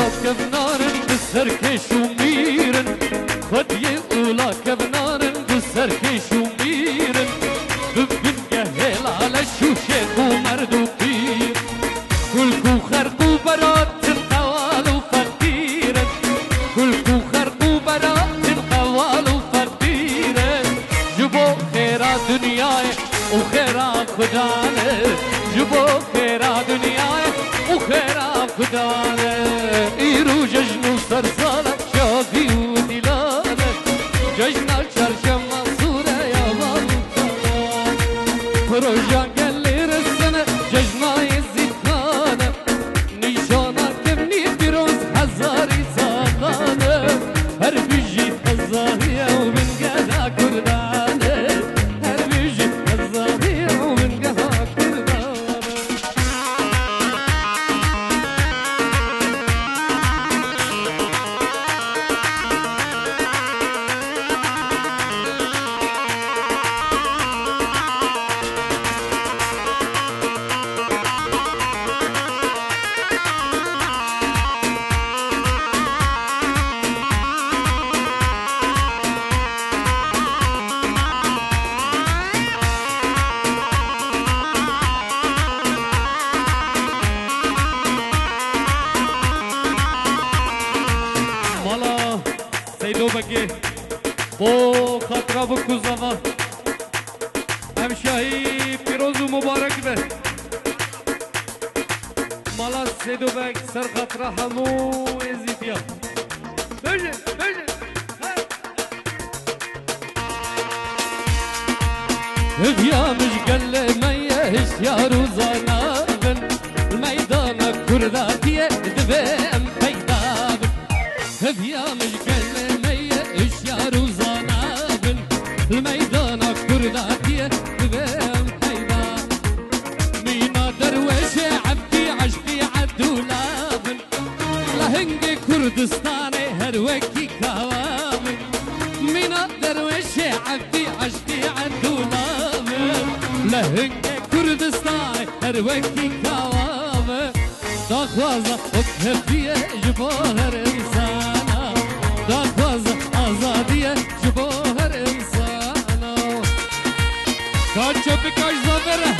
اولا کبنارن بسرکش و میرن خودی اولا کبنارن بسرکش و میرن ببین گهل على شوشه و مرد و پیر کل خرق و برات قوال و فقیرن کل خرق و برات قوال و فقیرن جبو خیرا دنیای و خیرا خدانه جبو خیرا دنیای و خیرا خدانه ایرو ججن و سرسالة شادی و دلانه ججن چرشم منصوره یا والتانه پروژان گلی رسنه ججنای زیدخانه نیشانا کمنی بیروز هزاری سالانه هر بیجی هزاریه و من گدا کردانه هر بیجی هزاریه و من گدا کردانه مالا سیدو بگی با خطره بکوزاوا همشاهی پیروز و مبارک به مالا سیدو بگ سر خطره همو ازیتیا بجه بجه افیا مشگل میه اشیار و زانابن الميدان كرداتيه دبم بيدابن هفيا مشقل مية اشيار وزنابن الميدان كرداتيه دبم بيدابن مينا درويش عبدي عشقي عدولابن لهنجي كردستاني هروكي كوابن مينا درويش عبدي عشقي عدولابن لهنجي كردستاني هروكي كوابن داخوازا وكهفية جبوهر إنسانا داخوازا آزادية جبوهر إنسانا كاتشو بكاش زافرة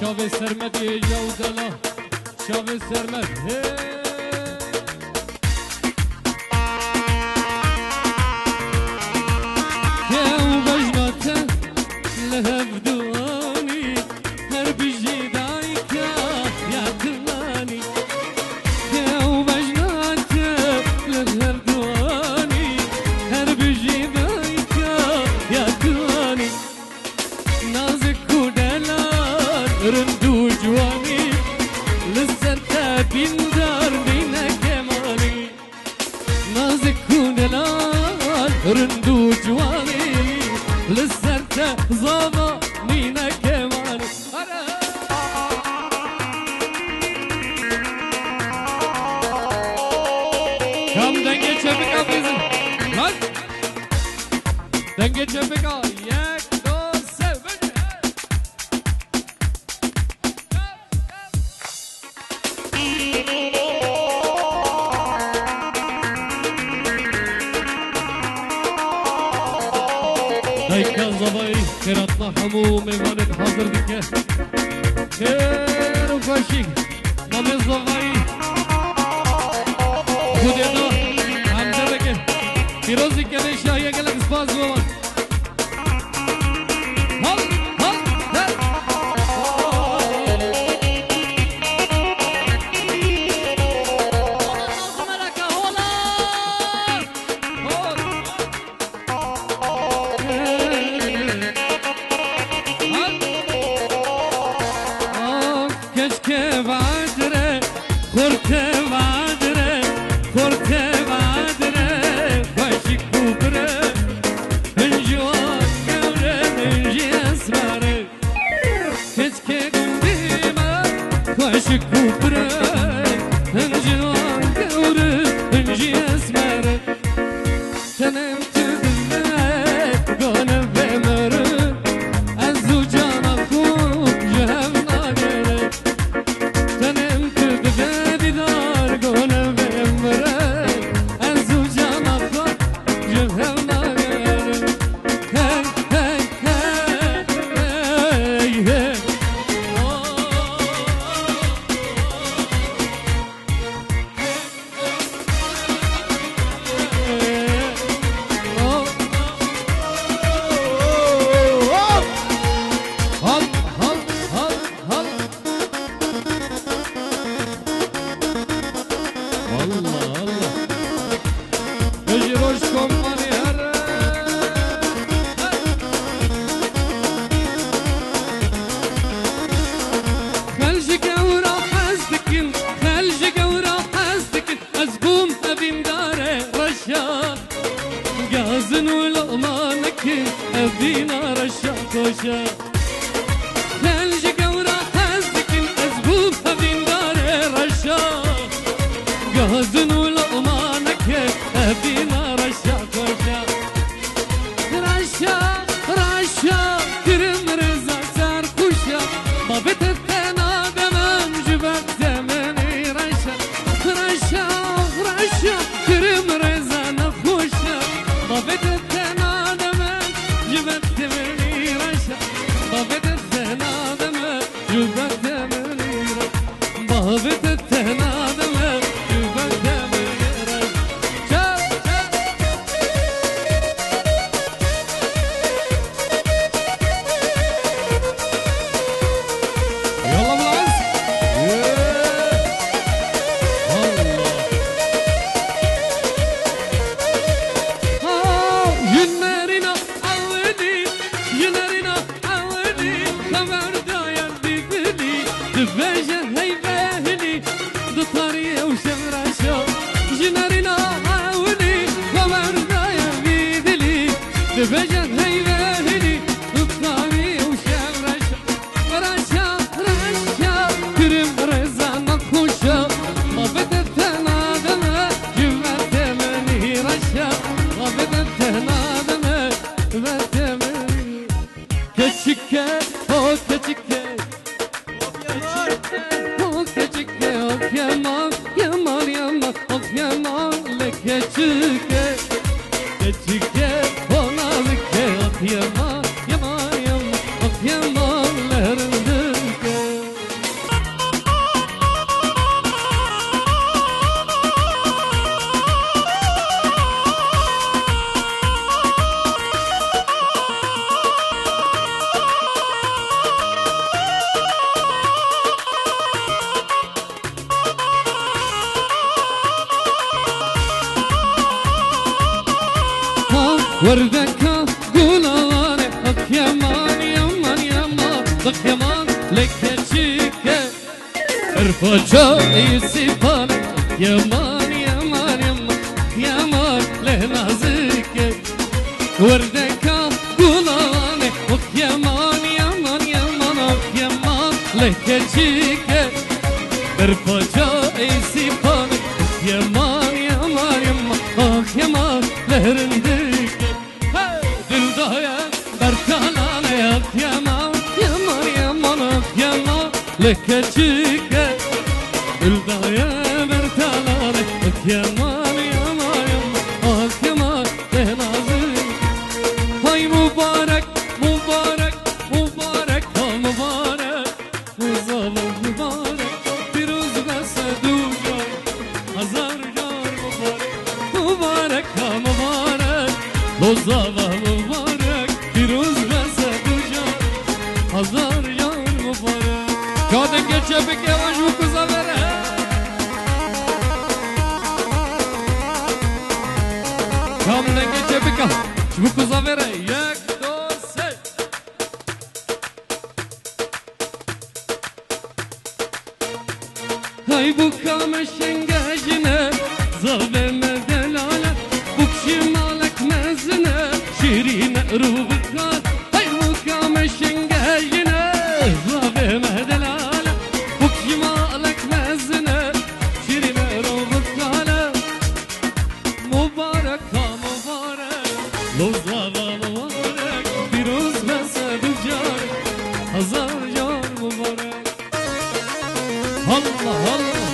شاوه سرمد یه جودلا شاوه سرمد که او بجناته لهف دوانی هر بیجی دایی که یادمانی که او بجناته لهف دوانی هر بیجی دایی که یادمانی نازک کودلان رندو جوانی لسر تابین دار بینه کمانی نازک کودلان رندو جوانی لسر تابزاما بینه کمانی کم دنگه چه بکا بیزن دنگه چه بکا یک دو سه بجه دایکا زبایی خیراتنا همو میوانت حاضر دیگه خیر و خوشی نام زبایی خودینا همده بگه پیروزی که نشایی گلک سپاس بمان هل هل هل keşke vadire, korte vadire, korte vadire, کی ابینا رشا کوشا خلج گورا هزکن از بو هبین داره رشا گازنو لقمانک ابینا رشا کوشا رشا رشا کرم رزا سر کوشا بابت تنا دمم جبت زمنی رشا رشا رشا کرم رزا نخوشا بابت تنا دمم جبت زمنی رشا بابت تنا دمم جبت زمني بابت تنا دمم جبت زمني يلا بالعز ينارنا عودي ينارنا عودي خبر داير بيبلي دباجة هيبهلي دطاري وشمراشا ينارنا عودي خبر داير بيبلي دباجة هيبهلي دطاري وشمراشا رشا رشا كرم رزا نخوشا ما بدت تنادمه جمعت مني رشا ما بدت تنادمه جمعت مني كشكة هو كشكة هو كشكة هو يمان يمان يمان هو يمان لك كشكة كشكة هو نالك هو يمان يمان يمان هو يمان لهرندك وردك قولاني اخ يمان يمان يمان اخ يمان لك تشيكه ارفجا يسيباني يمان يمان يمان يمان له نازكه وردك قولاني اخ يمان يمان يمان اخ يمان لك تشيكه ارفجا يسيباني يمان يمان يمان اخ يمان لهرندك دلدايا بركانا يا يمان يمان يمان يمان لك تشيكه دلدايا بركانا يمان يمان يمان يمان لهنازك هاي مبارك مبارك مبارك مبارك وظالم مبارك بيروز بس دوجار هزار جار مبارك مبارك مبارك لوزاوا مبارك بيروز بس دوجار هزار جار مبارك كادن geçebek yavaş bu kıza vere Kamden geçebek bu kıza vere yak dose Hay bu kameşen gecine zaveme delale bu şimalek mezine şirine rubukat Hay bu kameşen gecine zaveme delale bu şimalek mezine şirine rubukat Mübarek ha mübarek Lozava mübarek Firuz mesed car Hazar car mübarek Allah Allah